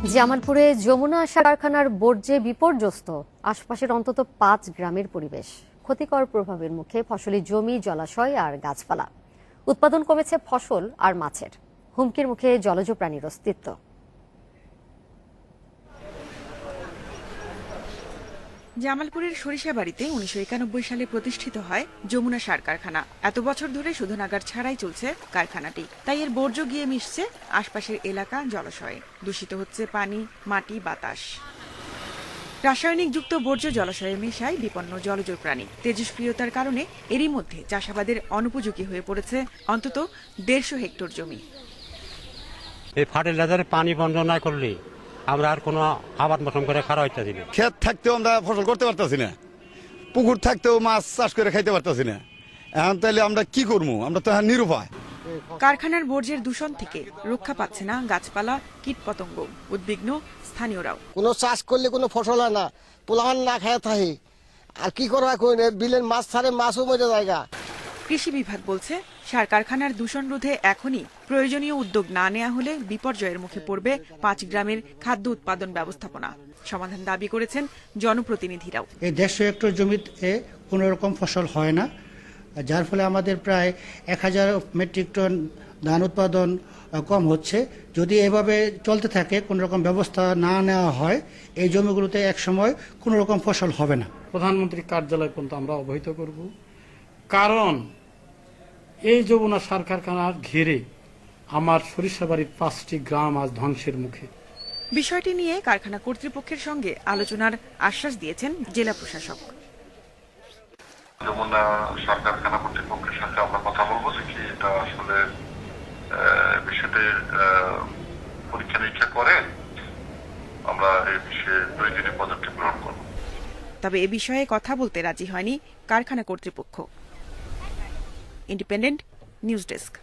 জামালপুরে যমুনা সার কারখানার বর্জ্যে বিপর্যস্ত আশপাশের অন্তত ৫ গ্রামের পরিবেশ। ক্ষতিকর প্রভাবের মুখে ফসলি জমি, জলাশয় আর গাছপালা। উৎপাদন কমেছে ফসল আর মাছের। হুমকির মুখে জলজ প্রাণীর অস্তিত্ব। জামালপুরের সরিষাবাড়িতে ১৯৯১ সালে প্রতিষ্ঠিত হয় যমুনা সার কারখানা। এত বছর ধরে শোধনাগার ছাড়াই চলছে কারখানাটি, তাই এর বর্জ্য গিয়ে মিশছে আশপাশের এলাকা, জলাশয়ে। দূষিত হচ্ছে পানি, মাটি, বাতাস। রাসায়নিক যুক্ত বর্জ্য জলাশয়ে মেশায় বিপন্ন জলজ প্রাণী। তেজস্ক্রিয়তার কারণে এরই মধ্যে চাষাবাদের অনুপযোগী হয়ে পড়েছে অন্তত ১৫০ হেক্টর জমি। এই ফার্টিলাইজারে পানি বন্ধ না করলে আমরা আর কোনো আবাদ মতন করে খারাপ হইতেছি না। ক্ষেত থাকতেও আমরা ফসল করতে পারতেছি না, পুকুর থাকতেও মাছ চাষ করে খাইতে পারতেছি না। এখন তাহলে আমরা কি করবো? আমরা তো এখন নিরুপায়। কারখানার বর্জ্যের দূষণ থেকে রক্ষা পাচ্ছে না গাছপালা, কীটপতঙ্গ। উদ্বিগ্ন স্থানীয়রাও। কোনো চাষ করলে কোনো ফসল হয় না, পোলাহান না খায় থাকে। আর কি করবা কোন বিলের মাছ ছাড়ে, মাছও মরে জায়গা। কৃষি বিভাগ বলছে, সার কারখানার দূষণ রোধে এখনই প্রয়োজনীয় উদ্যোগ না নেওয়া হলে বিপর্যয়ের মুখে পড়বে ৫ গ্রামের খাদ্য উৎপাদন ব্যবস্থাপনা। সমাধান দাবি করেছেন জনপ্রতিনিধিরাও। এই ১৫০ হেক্টর জমিতে কোনো রকম ফসল হয় না, যার ফলে আমাদের প্রায় ১,০০০ মেট্রিক টন ধান উৎপাদন কম হচ্ছে। যদি এভাবে চলতে থাকে, কোনো রকম ব্যবস্থা না নেওয়া হয়, এই জমিগুলোতে একসময় কোনো রকম ফসল হবে না। প্রধানমন্ত্রী কার্যালয় পর্যন্ত আমরা অবহিত করব, কারণ এই যমুনা সার কারখানার ঘিরে আমার সরিষাবাড়ির ৫টি গ্রাম আজ ধ্বংসের মুখে। বিষয়টি নিয়ে কারখানা কর্তৃপক্ষের সঙ্গে আলোচনার আশ্বাস দিয়েছেন জেলা প্রশাসক। যমুনা সার কারখানা কর্তৃপক্ষের সাথে আমরা কথা বলবো যে কি এটা আসলে বিষয়টির পরীক্ষা নিরীক্ষা করে আমরা এই বিষয়ে প্রয়োজনীয় পদক্ষেপ গ্রহণ করব। তবে এ বিষয়ে কথা বলতে রাজি হয়নি কারখানা কর্তৃপক্ষ। Independent news desk.